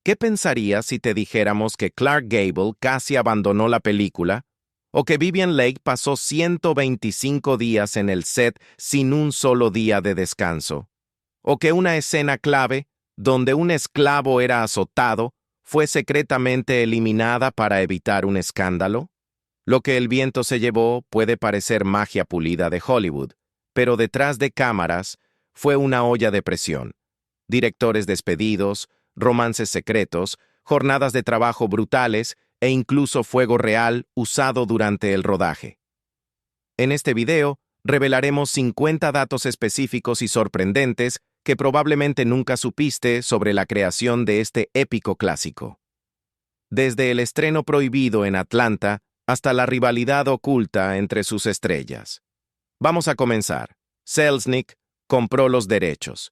¿Qué pensarías si te dijéramos que Clark Gable casi abandonó la película? ¿O que Vivien Leigh pasó 125 días en el set sin un solo día de descanso? ¿O que una escena clave, donde un esclavo era azotado, fue secretamente eliminada para evitar un escándalo? Lo que el viento se llevó puede parecer magia pulida de Hollywood, pero detrás de cámaras fue una olla de presión. Directores despedidos, romances secretos, jornadas de trabajo brutales e incluso fuego real usado durante el rodaje. En este video, revelaremos 50 datos específicos y sorprendentes que probablemente nunca supiste sobre la creación de este épico clásico. Desde el estreno prohibido en Atlanta hasta la rivalidad oculta entre sus estrellas. Vamos a comenzar. Selznick compró los derechos.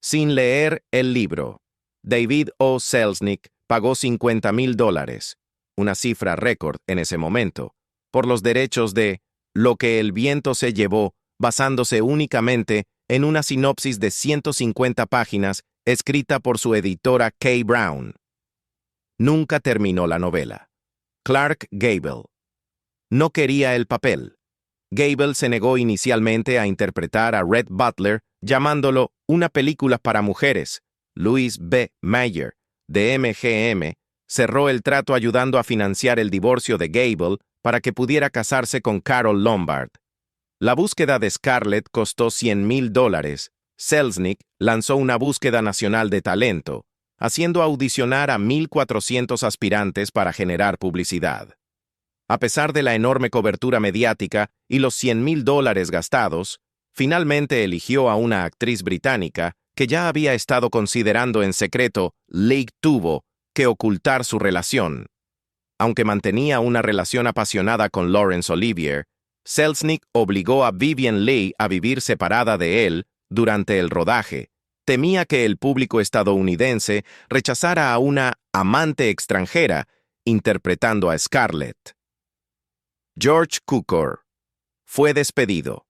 Sin leer el libro, David O. Selznick pagó $50,000, una cifra récord en ese momento, por los derechos de Lo que el viento se llevó, basándose únicamente en una sinopsis de 150 páginas escrita por su editora Kay Brown. Nunca terminó la novela. Clark Gable no quería el papel. Gable se negó inicialmente a interpretar a Rhett Butler, llamándolo una película para mujeres. Louis B. Mayer, de MGM, cerró el trato ayudando a financiar el divorcio de Gable para que pudiera casarse con Carole Lombard. La búsqueda de Scarlett costó $100,000. Selznick lanzó una búsqueda nacional de talento, haciendo audicionar a 1,400 aspirantes para generar publicidad. A pesar de la enorme cobertura mediática y los $100,000 gastados, finalmente eligió a una actriz británica que ya había estado considerando en secreto. Leigh tuvo que ocultar su relación. Aunque mantenía una relación apasionada con Laurence Olivier, Selznick obligó a Vivien Leigh a vivir separada de él durante el rodaje. Temía que el público estadounidense rechazara a una amante extranjera interpretando a Scarlett. George Cukor fue despedido.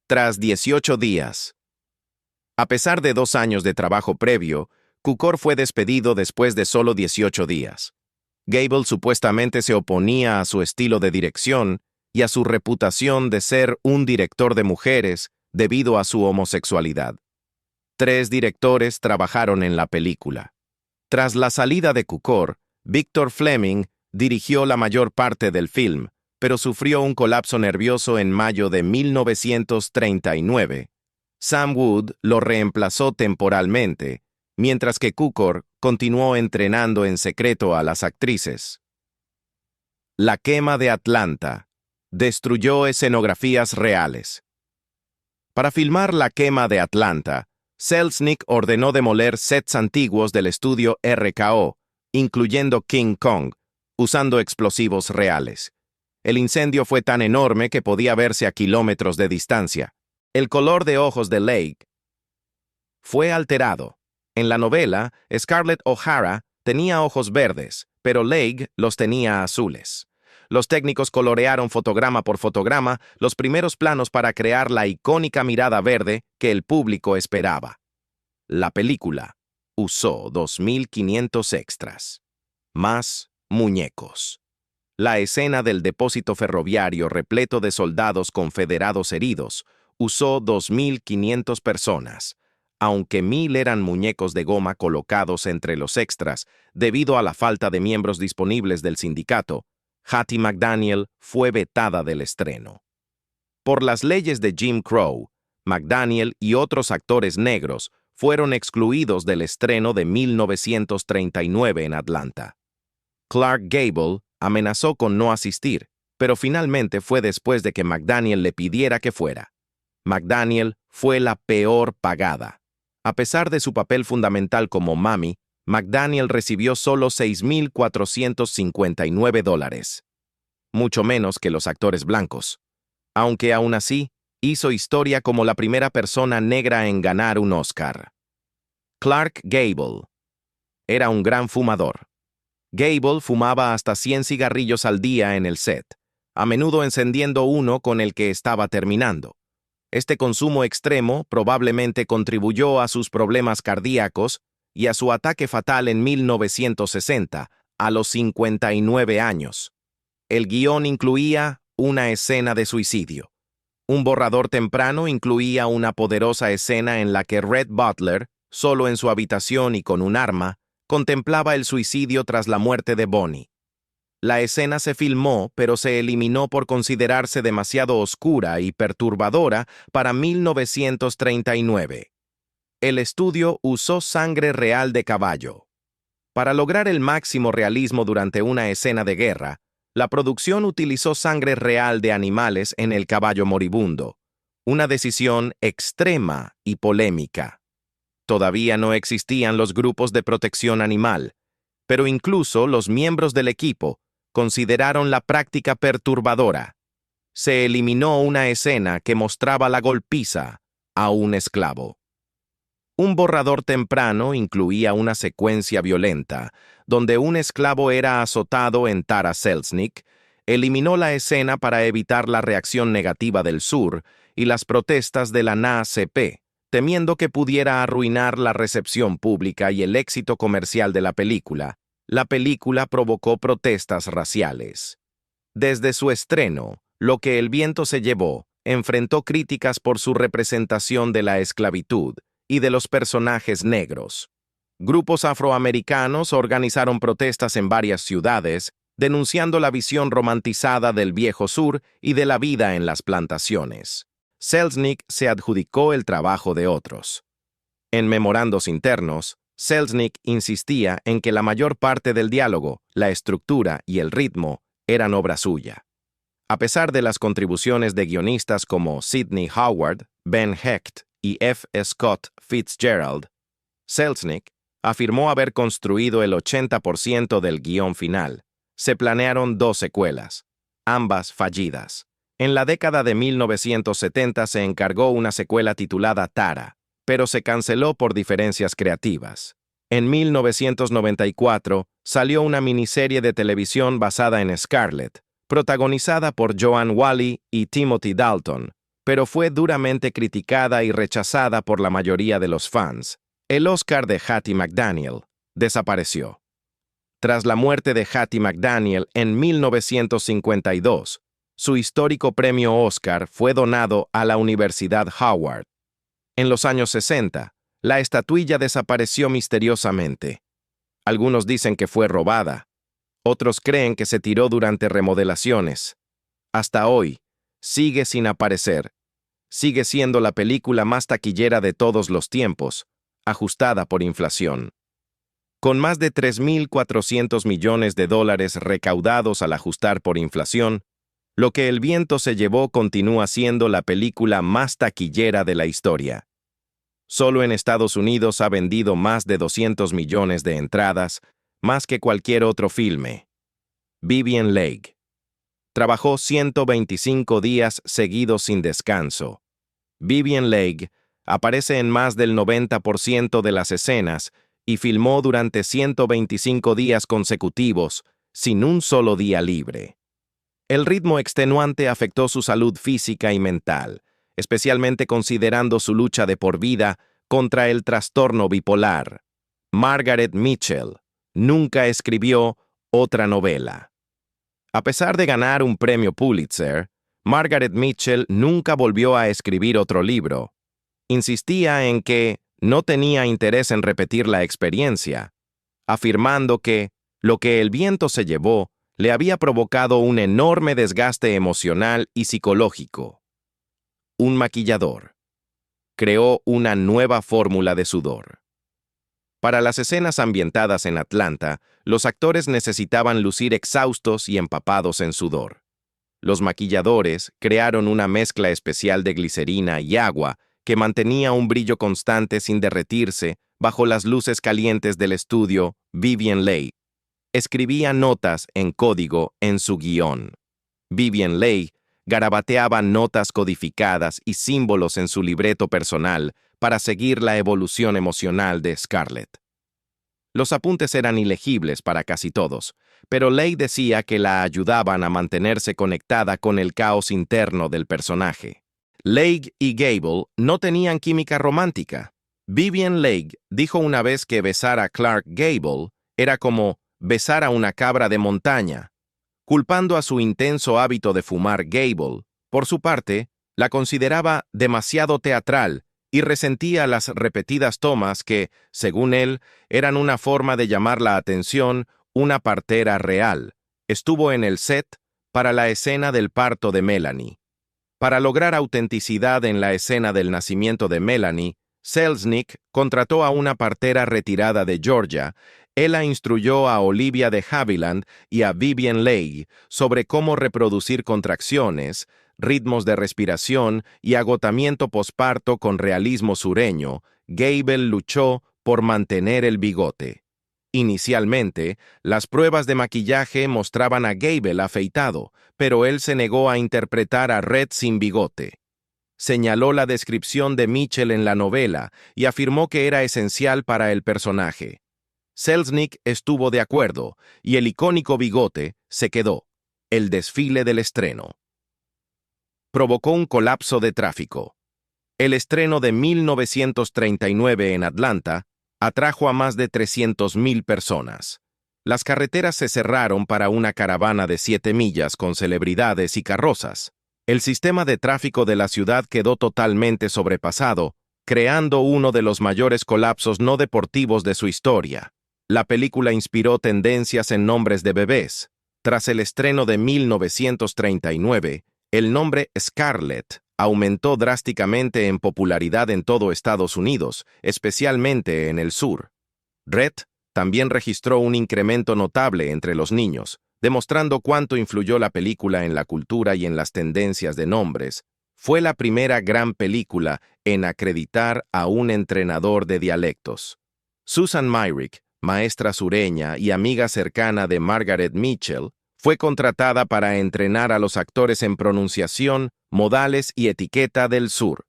Tras 18 días. A pesar de 2 años de trabajo previo, Cukor fue despedido después de solo 18 días. Gable supuestamente se oponía a su estilo de dirección y a su reputación de ser un director de mujeres debido a su homosexualidad. 3 directores trabajaron en la película. Tras la salida de Cukor, Victor Fleming dirigió la mayor parte del film, pero sufrió un colapso nervioso en mayo de 1939. Sam Wood lo reemplazó temporalmente, mientras que Cukor continuó entrenando en secreto a las actrices. La quema de Atlanta destruyó escenografías reales. Para filmar La quema de Atlanta, Selznick ordenó demoler sets antiguos del estudio RKO, incluyendo King Kong, usando explosivos reales. El incendio fue tan enorme que podía verse a kilómetros de distancia. El color de ojos de Leigh fue alterado. En la novela, Scarlett O'Hara tenía ojos verdes, pero Leigh los tenía azules. Los técnicos colorearon fotograma por fotograma los primeros planos para crear la icónica mirada verde que el público esperaba. La película usó 2,500 extras. Más muñecos. La escena del depósito ferroviario repleto de soldados confederados heridos usó 2,500 personas, aunque 1,000 eran muñecos de goma colocados entre los extras debido a la falta de miembros disponibles del sindicato. Hattie McDaniel fue vetada del estreno. Por las leyes de Jim Crow, McDaniel y otros actores negros fueron excluidos del estreno de 1939 en Atlanta. Clark Gable amenazó con no asistir, pero finalmente fue después de que McDaniel le pidiera que fuera. McDaniel fue la peor pagada. A pesar de su papel fundamental como Mami, McDaniel recibió solo $6,459, mucho menos que los actores blancos. Aunque aún así, hizo historia como la primera persona negra en ganar un Oscar. Clark Gable era un gran fumador. Gable fumaba hasta 100 cigarrillos al día en el set, a menudo encendiendo uno con el que estaba terminando. Este consumo extremo probablemente contribuyó a sus problemas cardíacos y a su ataque fatal en 1960, a los 59 años. El guión incluía una escena de suicidio. Un borrador temprano incluía una poderosa escena en la que Rhett Butler, solo en su habitación y con un arma, contemplaba el suicidio tras la muerte de Bonnie. La escena se filmó, pero se eliminó por considerarse demasiado oscura y perturbadora para 1939. El estudio usó sangre real de caballo. Para lograr el máximo realismo durante una escena de guerra, la producción utilizó sangre real de animales en el caballo moribundo, una decisión extrema y polémica. Todavía no existían los grupos de protección animal, pero incluso los miembros del equipo consideraron la práctica perturbadora. Se eliminó una escena que mostraba la golpiza a un esclavo. Un borrador temprano incluía una secuencia violenta, donde un esclavo era azotado en Tara Selznick, eliminó la escena para evitar la reacción negativa del sur y las protestas de la NAACP, temiendo que pudiera arruinar la recepción pública y el éxito comercial de la película. La película provocó protestas raciales. Desde su estreno, Lo que el viento se llevó enfrentó críticas por su representación de la esclavitud y de los personajes negros. Grupos afroamericanos organizaron protestas en varias ciudades, denunciando la visión romantizada del Viejo Sur y de la vida en las plantaciones. Selznick se adjudicó el trabajo de otros. En memorandos internos, Selznick insistía en que la mayor parte del diálogo, la estructura y el ritmo eran obra suya. A pesar de las contribuciones de guionistas como Sidney Howard, Ben Hecht y F. Scott Fitzgerald, Selznick afirmó haber construido el 80% del guión final. Se planearon 2 secuelas, ambas fallidas. En la década de 1970 se encargó una secuela titulada Tara, pero se canceló por diferencias creativas. En 1994 salió una miniserie de televisión basada en Scarlett, protagonizada por Joanne Whalley y Timothy Dalton, pero fue duramente criticada y rechazada por la mayoría de los fans. El Oscar de Hattie McDaniel desapareció. Tras la muerte de Hattie McDaniel en 1952, su histórico premio Oscar fue donado a la Universidad Howard. En los años 60, la estatuilla desapareció misteriosamente. Algunos dicen que fue robada. Otros creen que se tiró durante remodelaciones. Hasta hoy, sigue sin aparecer. Sigue siendo la película más taquillera de todos los tiempos, ajustada por inflación. Con más de $3.400 millones recaudados al ajustar por inflación, Lo que el viento se llevó continúa siendo la película más taquillera de la historia. Solo en Estados Unidos ha vendido más de 200 millones de entradas, más que cualquier otro filme. Vivien Leigh. Trabajó 125 días seguidos sin descanso. Vivien Leigh aparece en más del 90% de las escenas y filmó durante 125 días consecutivos, sin un solo día libre. El ritmo extenuante afectó su salud física y mental, especialmente considerando su lucha de por vida contra el trastorno bipolar. Margaret Mitchell nunca escribió otra novela. A pesar de ganar un premio Pulitzer, Margaret Mitchell nunca volvió a escribir otro libro. Insistía en que no tenía interés en repetir la experiencia, afirmando que Lo que el viento se llevó le había provocado un enorme desgaste emocional y psicológico. Un maquillador. Creó una nueva fórmula de sudor. Para las escenas ambientadas en Atlanta, los actores necesitaban lucir exhaustos y empapados en sudor. Los maquilladores crearon una mezcla especial de glicerina y agua que mantenía un brillo constante sin derretirse bajo las luces calientes del estudio. Vivien Leigh escribía notas en código en su guión. Vivien Leigh garabateaba notas codificadas y símbolos en su libreto personal para seguir la evolución emocional de Scarlett. Los apuntes eran ilegibles para casi todos, pero Leigh decía que la ayudaban a mantenerse conectada con el caos interno del personaje. Leigh y Gable no tenían química romántica. Vivien Leigh dijo una vez que besar a Clark Gable era como besar a una cabra de montaña, culpando a su intenso hábito de fumar. Gable, por su parte, la consideraba demasiado teatral y resentía las repetidas tomas que, según él, eran una forma de llamar la atención. Una partera real estuvo en el set para la escena del parto de Melanie. Para lograr autenticidad en la escena del nacimiento de Melanie, Selznick contrató a una partera retirada de Georgia. Él la instruyó a Olivia de Havilland y a Vivien Leigh sobre cómo reproducir contracciones, ritmos de respiración y agotamiento posparto con realismo sureño. Gable luchó por mantener el bigote. Inicialmente, las pruebas de maquillaje mostraban a Gable afeitado, pero él se negó a interpretar a Red sin bigote. Señaló la descripción de Mitchell en la novela y afirmó que era esencial para el personaje. Selznick estuvo de acuerdo, y el icónico bigote se quedó. El desfile del estreno provocó un colapso de tráfico. El estreno de 1939 en Atlanta atrajo a más de 300,000 personas. Las carreteras se cerraron para una caravana de 7 millas con celebridades y carrozas. El sistema de tráfico de la ciudad quedó totalmente sobrepasado, creando uno de los mayores colapsos no deportivos de su historia. La película inspiró tendencias en nombres de bebés. Tras el estreno de 1939, el nombre Scarlett aumentó drásticamente en popularidad en todo Estados Unidos, especialmente en el sur. Red también registró un incremento notable entre los niños, demostrando cuánto influyó la película en la cultura y en las tendencias de nombres. Fue la primera gran película en acreditar a un entrenador de dialectos. Susan Myrick, maestra sureña y amiga cercana de Margaret Mitchell, fue contratada para entrenar a los actores en pronunciación, modales y etiqueta del sur.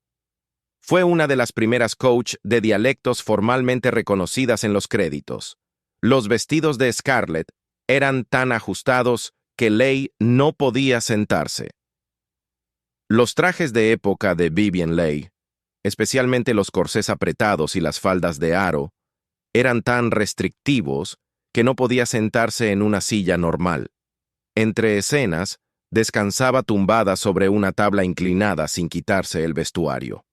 Fue una de las primeras coach de dialectos formalmente reconocidas en los créditos. Los vestidos de Scarlett eran tan ajustados que Leigh no podía sentarse. Los trajes de época de Vivien Leigh, especialmente los corsés apretados y las faldas de aro, eran tan restrictivos que no podía sentarse en una silla normal. Entre escenas, descansaba tumbada sobre una tabla inclinada sin quitarse el vestuario.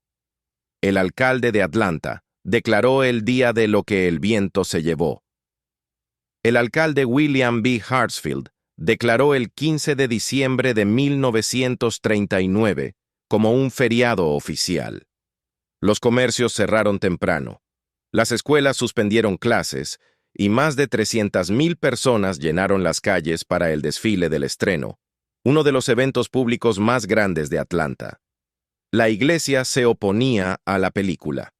El alcalde de Atlanta declaró el día de lo que el viento se llevó. El alcalde William B. Hartsfield declaró el 15 de diciembre de 1939 como un feriado oficial. Los comercios cerraron temprano, las escuelas suspendieron clases y más de 300,000 personas llenaron las calles para el desfile del estreno, uno de los eventos públicos más grandes de Atlanta. La iglesia se oponía a la película.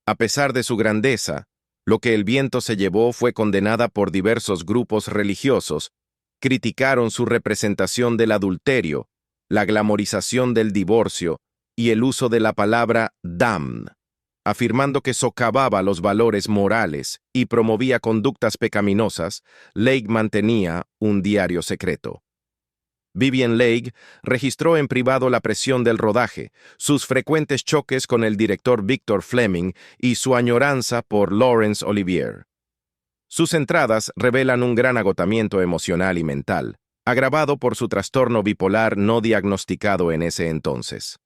A pesar de su grandeza, Lo que el viento se llevó fue condenada por diversos grupos religiosos. Criticaron su representación del adulterio, la glamorización del divorcio y el uso de la palabra damn, afirmando que socavaba los valores morales y promovía conductas pecaminosas. Leigh mantenía un diario secreto. Vivien Leigh registró en privado la presión del rodaje, sus frecuentes choques con el director Victor Fleming y su añoranza por Laurence Olivier. Sus entradas revelan un gran agotamiento emocional y mental, agravado por su trastorno bipolar no diagnosticado en ese entonces.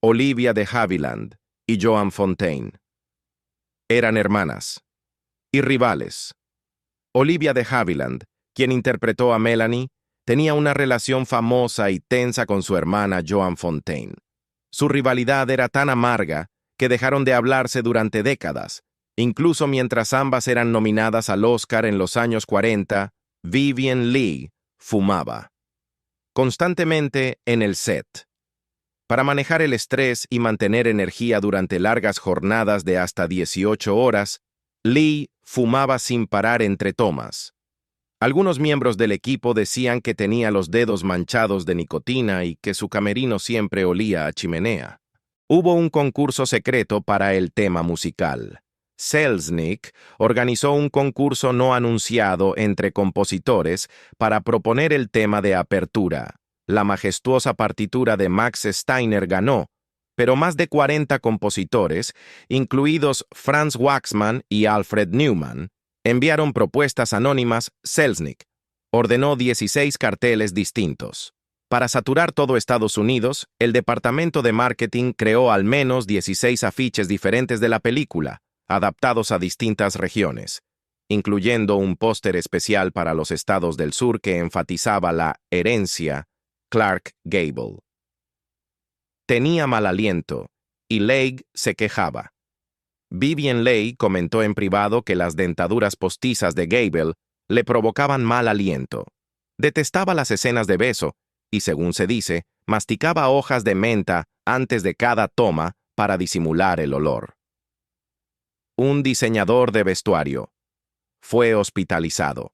Olivia de Havilland y Joan Fontaine eran hermanas y rivales. Olivia de Havilland, quien interpretó a Melanie, tenía una relación famosa y tensa con su hermana Joan Fontaine. Su rivalidad era tan amarga que dejaron de hablarse durante décadas. Incluso mientras ambas eran nominadas al Oscar en los años 40, Vivien Leigh fumaba constantemente en el set. Para manejar el estrés y mantener energía durante largas jornadas de hasta 18 horas, Leigh fumaba sin parar entre tomas. Algunos miembros del equipo decían que tenía los dedos manchados de nicotina y que su camerino siempre olía a chimenea. Hubo un concurso secreto para el tema musical. Selznick organizó un concurso no anunciado entre compositores para proponer el tema de apertura. La majestuosa partitura de Max Steiner ganó, pero más de 40 compositores, incluidos Franz Waxman y Alfred Newman, enviaron propuestas anónimas. Selznick ordenó 16 carteles distintos. Para saturar todo Estados Unidos, el departamento de marketing creó al menos 16 afiches diferentes de la película, adaptados a distintas regiones, incluyendo un póster especial para los estados del sur que enfatizaba la herencia Clark Gable. Tenía mal aliento, y Leigh se quejaba. Vivien Leigh comentó en privado que las dentaduras postizas de Gable le provocaban mal aliento. Detestaba las escenas de beso, y según se dice, masticaba hojas de menta antes de cada toma para disimular el olor. Un diseñador de vestuario fue hospitalizado.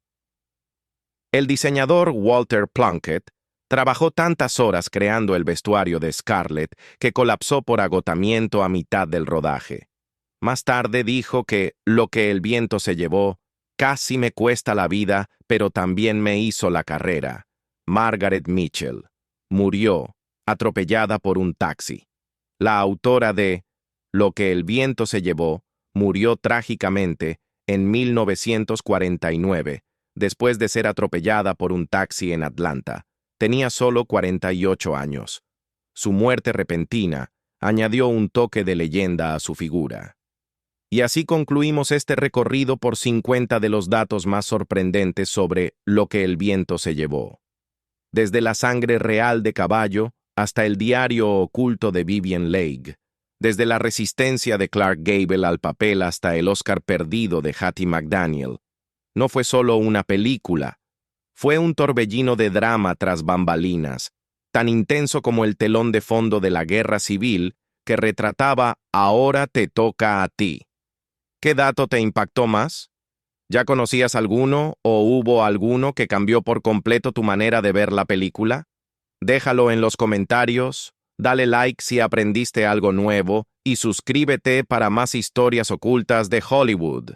El diseñador Walter Plunkett trabajó tantas horas creando el vestuario de Scarlett que colapsó por agotamiento a mitad del rodaje. Más tarde dijo que lo que el viento se llevó casi me cuesta la vida, pero también me hizo la carrera. Margaret Mitchell murió atropellada por un taxi. La autora de Lo que el viento se llevó murió trágicamente en 1949, después de ser atropellada por un taxi en Atlanta. Tenía solo 48 años. Su muerte repentina añadió un toque de leyenda a su figura. Y así concluimos este recorrido por 50 de los datos más sorprendentes sobre Lo que el viento se llevó. Desde la sangre real de caballo hasta el diario oculto de Vivien Leigh, desde la resistencia de Clark Gable al papel hasta el Oscar perdido de Hattie McDaniel. No fue solo una película, fue un torbellino de drama tras bambalinas, tan intenso como el telón de fondo de la guerra civil que retrataba Ahora te toca a ti. ¿Qué dato te impactó más? ¿Ya conocías alguno o hubo alguno que cambió por completo tu manera de ver la película? Déjalo en los comentarios, dale like si aprendiste algo nuevo y suscríbete para más historias ocultas de Hollywood.